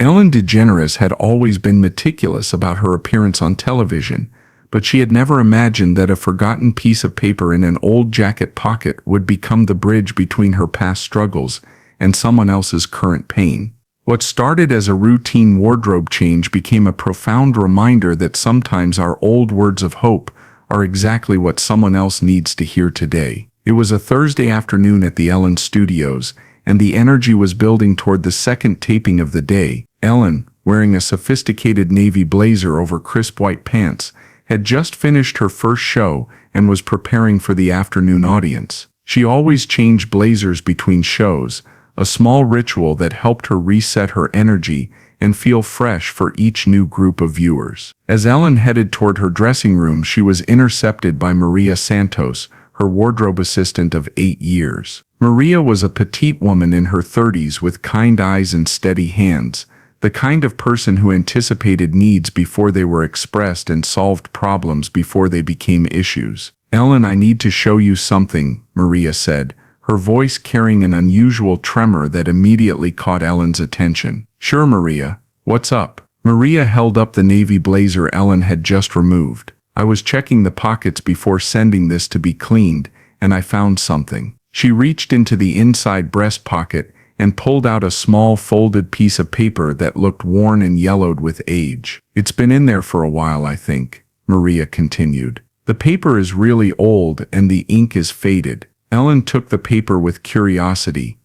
Ellen DeGeneres had always been meticulous about her appearance on television, but she had never imagined that a forgotten piece of paper in an old jacket pocket would become the bridge between her past struggles and someone else's current pain. What started as a routine wardrobe change became a profound reminder that sometimes our old words of hope are exactly what someone else needs to hear today. It was a Thursday afternoon at the Ellen Studios, and the energy was building toward the second taping of the day. Ellen, wearing a sophisticated navy blazer over crisp white pants, had just finished her first show and was preparing for the afternoon audience. She always changed blazers between shows, a small ritual that helped her reset her energy and feel fresh for each new group of viewers. As Ellen headed toward her dressing room, she was intercepted by Maria Santos, her wardrobe assistant of 8 years. Maria was a petite woman in her 30s with kind eyes and steady hands, the kind of person who anticipated needs before they were expressed and solved problems before they became issues. "Ellen, I need to show you something," Maria said, her voice carrying an unusual tremor that immediately caught Ellen's attention. "Sure, Maria. What's up?" Maria held up the navy blazer Ellen had just removed. "I was checking the pockets before sending this to be cleaned, and I found something." She reached into the inside breast pocket and pulled out a small folded piece of paper that looked worn and yellowed with age. "It's been in there for a while, I think," Maria continued. "The paper is really old and the ink is faded." Ellen took the paper with curiosity.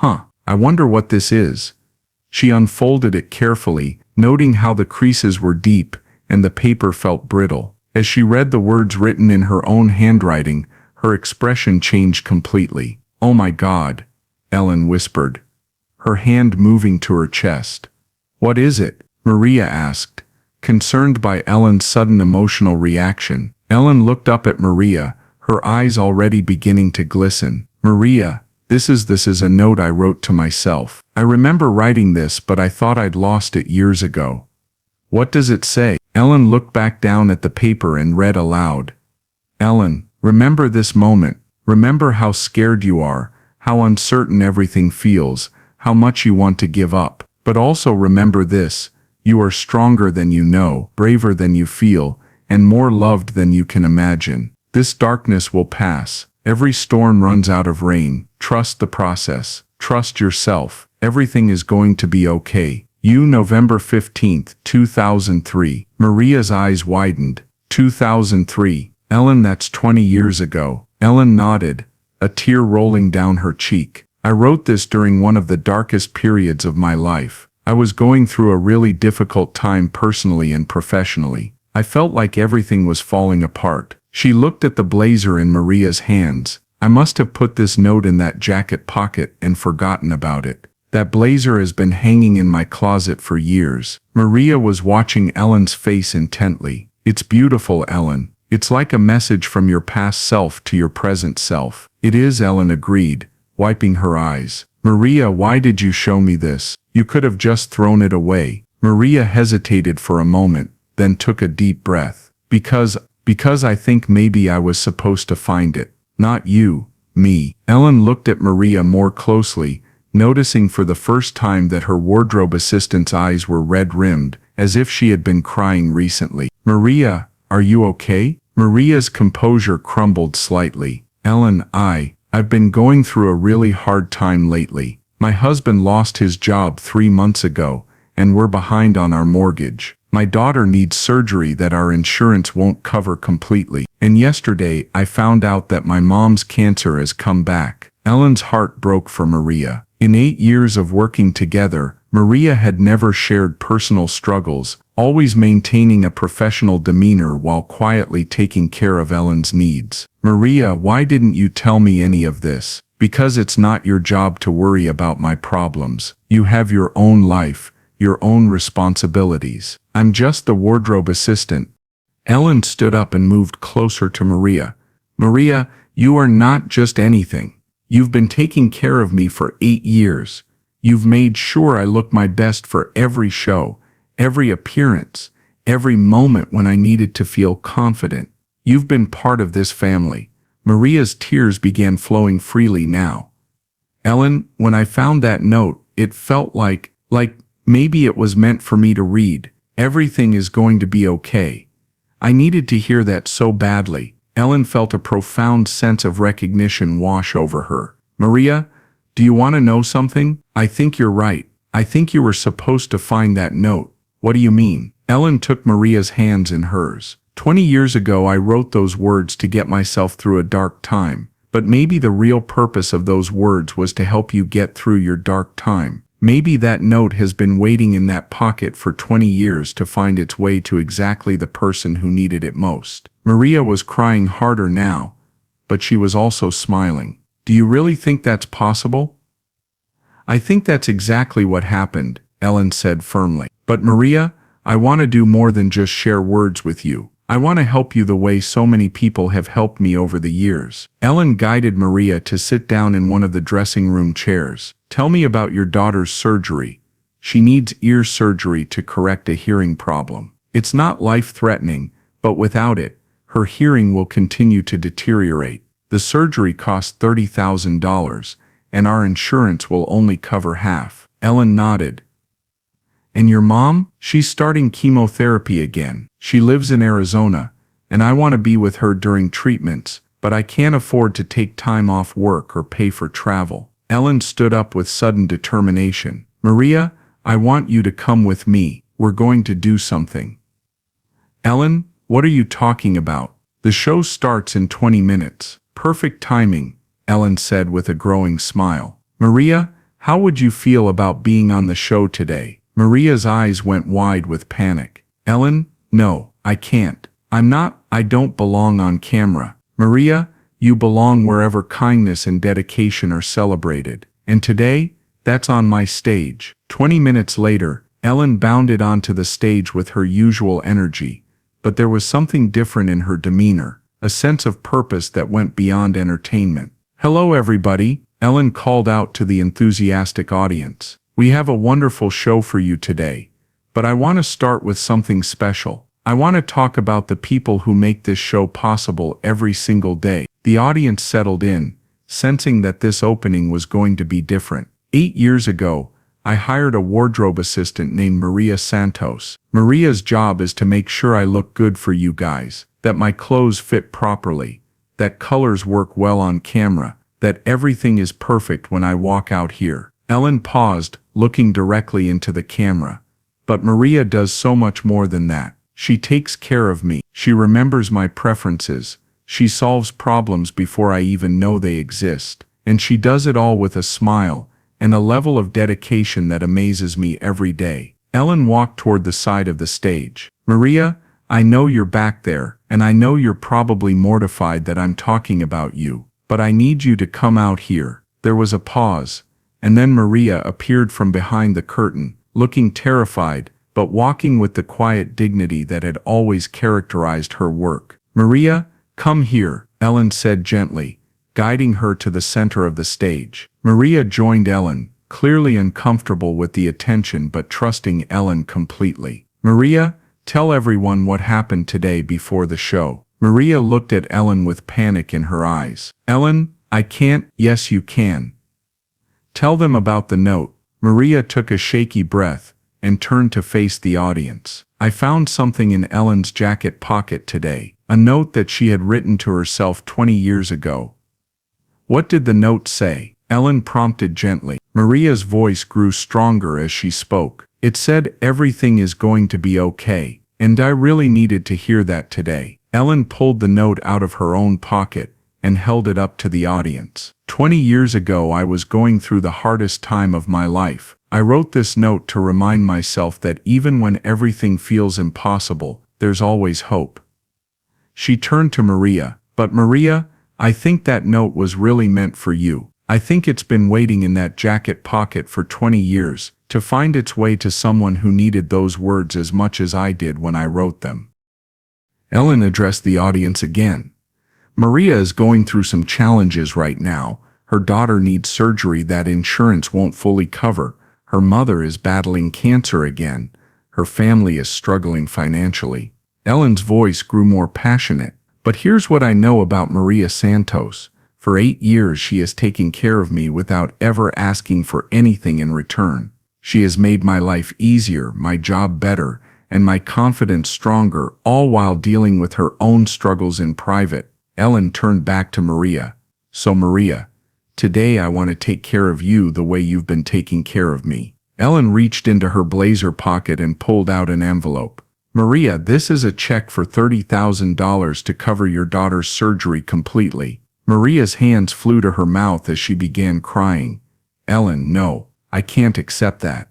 I wonder what this is." She unfolded it carefully, noting how the creases were deep and the paper felt brittle. As she read the words written in her own handwriting, her expression changed completely. "Oh my God," Ellen whispered, her hand moving to her chest. "What is it?" Maria asked, concerned by Ellen's sudden emotional reaction. Ellen looked up at Maria, her eyes already beginning to glisten. "Maria, this is a note I wrote to myself. I remember writing this, but I thought I'd lost it years ago." "What does it say?" Ellen looked back down at the paper and read aloud. "Ellen, remember this moment. Remember how scared you are, how uncertain everything feels, how much you want to give up. But also remember this: you are stronger than you know, braver than you feel, and more loved than you can imagine. This darkness will pass. Every storm runs out of rain. Trust the process. Trust yourself. Everything is going to be okay. You, November 15th, 2003. Maria's eyes widened. 2003. Ellen, that's 20 years ago. Ellen nodded, a tear rolling down her cheek. "I wrote this during one of the darkest periods of my life. I was going through a really difficult time personally and professionally. I felt like everything was falling apart." She looked at the blazer in Maria's hands. "I must have put this note in that jacket pocket and forgotten about it. That blazer has been hanging in my closet for years." Maria was watching Ellen's face intently. "It's beautiful, Ellen. It's like a message from your past self to your present self." "It is," Ellen agreed, wiping her eyes. "Maria, why did you show me this? You could have just thrown it away." Maria hesitated for a moment, then took a deep breath. Because I think maybe I was supposed to find it. Not you, me." Ellen looked at Maria more closely, noticing for the first time that her wardrobe assistant's eyes were red-rimmed, as if she had been crying recently. "Maria, are you okay?" Maria's composure crumbled slightly. "Ellen, I've been going through a really hard time lately. My husband lost his job 3 months ago, and we're behind on our mortgage. My daughter needs surgery that our insurance won't cover completely. And yesterday I found out that my mom's cancer has come back." Ellen's heart broke for Maria. In 8 years of working together, Maria had never shared personal struggles, always maintaining a professional demeanor while quietly taking care of Ellen's needs. "Maria, why didn't you tell me any of this?" "Because it's not your job to worry about my problems. You have your own life, your own responsibilities. I'm just the wardrobe assistant." Ellen stood up and moved closer to Maria. "Maria, you are not just anything. You've been taking care of me for 8 years. You've made sure I look my best for every show, every appearance, every moment when I needed to feel confident. You've been part of this family." Maria's tears began flowing freely now. "Ellen, when I found that note, it felt like Maybe it was meant for me to read, "Everything is going to be okay." I needed to hear that so badly. Ellen felt a profound sense of recognition wash over her. "Maria, do you want to know something? I think you're right. I think you were supposed to find that note." "What do you mean?" Ellen took Maria's hands in hers. 20 years ago I wrote those words to get myself through a dark time. But maybe the real purpose of those words was to help you get through your dark time. Maybe that note has been waiting in that pocket for 20 years to find its way to exactly the person who needed it most. Maria was crying harder now, but she was also smiling. "Do you really think that's possible?" "I think that's exactly what happened," Ellen said firmly. "But Maria, I want to do more than just share words with you. I want to help you the way so many people have helped me over the years." Ellen guided Maria to sit down in one of the dressing room chairs. "Tell me about your daughter's surgery. She needs ear surgery to correct a hearing problem. It's not life-threatening, but without it, her hearing will continue to deteriorate. The surgery costs $30,000, and our insurance will only cover half." Ellen nodded. "And your mom? She's starting chemotherapy again. She lives in Arizona, and I want to be with her during treatments, but I can't afford to take time off work or pay for travel." Ellen stood up with sudden determination. "Maria, I want you to come with me. We're going to do something." "Ellen, what are you talking about? The show starts in 20 minutes. "Perfect timing," Ellen said with a growing smile. "Maria, how would you feel about being on the show today?" Maria's eyes went wide with panic. "Ellen, no, I can't. I don't belong on camera." "Maria, you belong wherever kindness and dedication are celebrated. And today, that's on my stage." 20 minutes later, Ellen bounded onto the stage with her usual energy, but there was something different in her demeanor, a sense of purpose that went beyond entertainment. "Hello everybody," Ellen called out to the enthusiastic audience. "We have a wonderful show for you today, but I want to start with something special. I want to talk about the people who make this show possible every single day." The audience settled in, sensing that this opening was going to be different. 8 years ago, I hired a wardrobe assistant named Maria Santos. Maria's job is to make sure I look good for you guys, that my clothes fit properly, that colors work well on camera, that everything is perfect when I walk out here. Ellen paused, looking directly into the camera. "But Maria does so much more than that. She takes care of me. She remembers my preferences. She solves problems before I even know they exist. And she does it all with a smile and a level of dedication that amazes me every day." Ellen walked toward the side of the stage. "Maria, I know you're back there, and I know you're probably mortified that I'm talking about you, but I need you to come out here." There was a pause, and then Maria appeared from behind the curtain, looking terrified, but walking with the quiet dignity that had always characterized her work. "Maria, come here," Ellen said gently, guiding her to the center of the stage. Maria joined Ellen, clearly uncomfortable with the attention but trusting Ellen completely. "Maria, tell everyone what happened today before the show." Maria looked at Ellen with panic in her eyes. "Ellen, I can't." "Yes, you can. Tell them about the note." Maria took a shaky breath and turned to face the audience. "I found something in Ellen's jacket pocket today, a note that she had written to herself 20 years ago." "What did the note say?" Ellen prompted gently. Maria's voice grew stronger as she spoke. "It said everything is going to be okay, and I really needed to hear that today." Ellen pulled the note out of her own pocket and held it up to the audience. 20 years ago I was going through the hardest time of my life. I wrote this note to remind myself that even when everything feels impossible, there's always hope." She turned to Maria. "But Maria, I think that note was really meant for you. I think it's been waiting in that jacket pocket for 20 years, to find its way to someone who needed those words as much as I did when I wrote them." Ellen addressed the audience again. "Maria is going through some challenges right now. Her daughter needs surgery that insurance won't fully cover. Her mother is battling cancer again. Her family is struggling financially." Ellen's voice grew more passionate. "But here's what I know about Maria Santos. For 8 years she has taken care of me without ever asking for anything in return. She has made my life easier, my job better, and my confidence stronger, all while dealing with her own struggles in private. Ellen turned back to Maria. So Maria, today I want to take care of you the way you've been taking care of me. Ellen reached into her blazer pocket and pulled out an envelope. Maria, this is a check for $30,000 to cover your daughter's surgery completely. Maria's hands flew to her mouth as she began crying. Ellen, no, I can't accept that.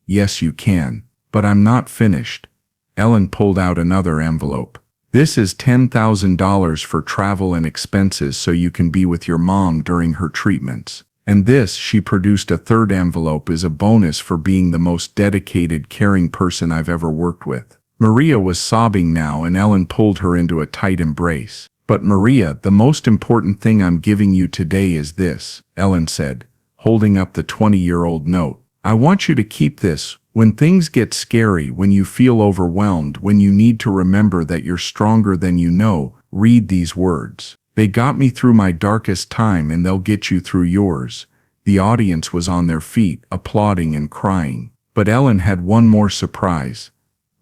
Yes, you can, but I'm not finished. Ellen pulled out another envelope. This is $10,000 for travel and expenses so you can be with your mom during her treatments. And this, she produced a third envelope, is a bonus for being the most dedicated, caring person I've ever worked with. Maria was sobbing now, and Ellen pulled her into a tight embrace. But Maria, the most important thing I'm giving you today is this, Ellen said, holding up the 20-year-old note. I want you to keep this. When things get scary, when you feel overwhelmed, when you need to remember that you're stronger than you know, read these words. They got me through my darkest time, and they'll get you through yours. The audience was on their feet, applauding and crying. But Ellen had one more surprise.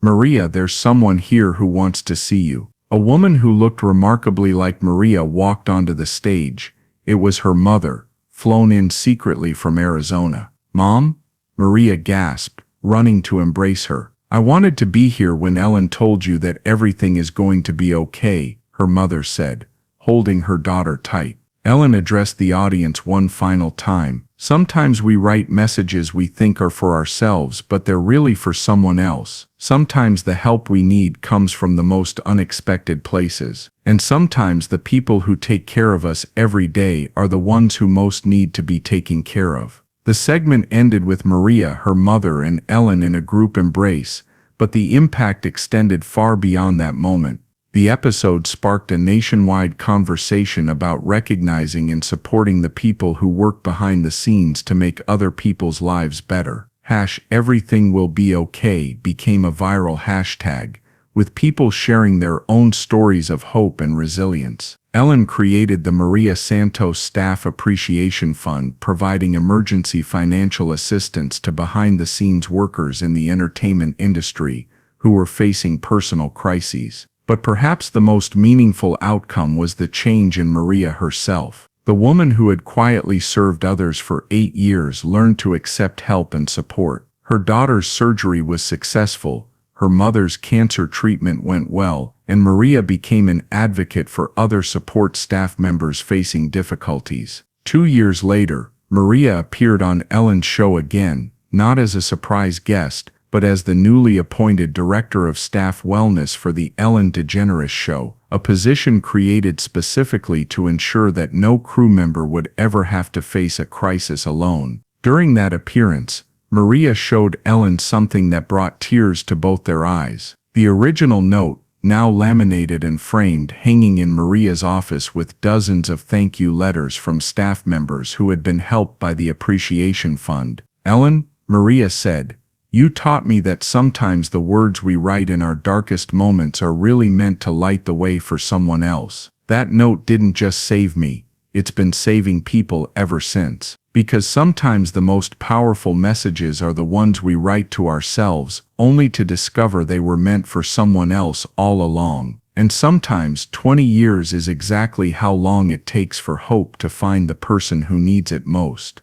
Maria, there's someone here who wants to see you. A woman who looked remarkably like Maria walked onto the stage. It was her mother, flown in secretly from Arizona. Mom? Maria gasped, running to embrace her. I wanted to be here when Ellen told you that everything is going to be okay, her mother said, holding her daughter tight. Ellen addressed the audience one final time. Sometimes we write messages we think are for ourselves, but they're really for someone else. Sometimes the help we need comes from the most unexpected places. And sometimes the people who take care of us every day are the ones who most need to be taken care of. The segment ended with Maria, her mother, and Ellen in a group embrace, but the impact extended far beyond that moment. The episode sparked a nationwide conversation about recognizing and supporting the people who work behind the scenes to make other people's lives better. #everything will be okay became a viral hashtag, with people sharing their own stories of hope and resilience. Ellen created the Maria Santos Staff Appreciation Fund, providing emergency financial assistance to behind-the-scenes workers in the entertainment industry who were facing personal crises. But perhaps the most meaningful outcome was the change in Maria herself. The woman who had quietly served others for 8 years learned to accept help and support. Her daughter's surgery was successful, her mother's cancer treatment went well, and Maria became an advocate for other support staff members facing difficulties. 2 years later, Maria appeared on Ellen's show again, not as a surprise guest, but as the newly appointed Director of Staff Wellness for the Ellen DeGeneres Show, a position created specifically to ensure that no crew member would ever have to face a crisis alone. During that appearance, Maria showed Ellen something that brought tears to both their eyes. The original note, now laminated and framed, hanging in Maria's office with dozens of thank you letters from staff members who had been helped by the Appreciation Fund. Ellen, Maria said, you taught me that sometimes the words we write in our darkest moments are really meant to light the way for someone else. That note didn't just save me, it's been saving people ever since. Because sometimes the most powerful messages are the ones we write to ourselves, only to discover they were meant for someone else all along. And sometimes 20 years is exactly how long it takes for hope to find the person who needs it most.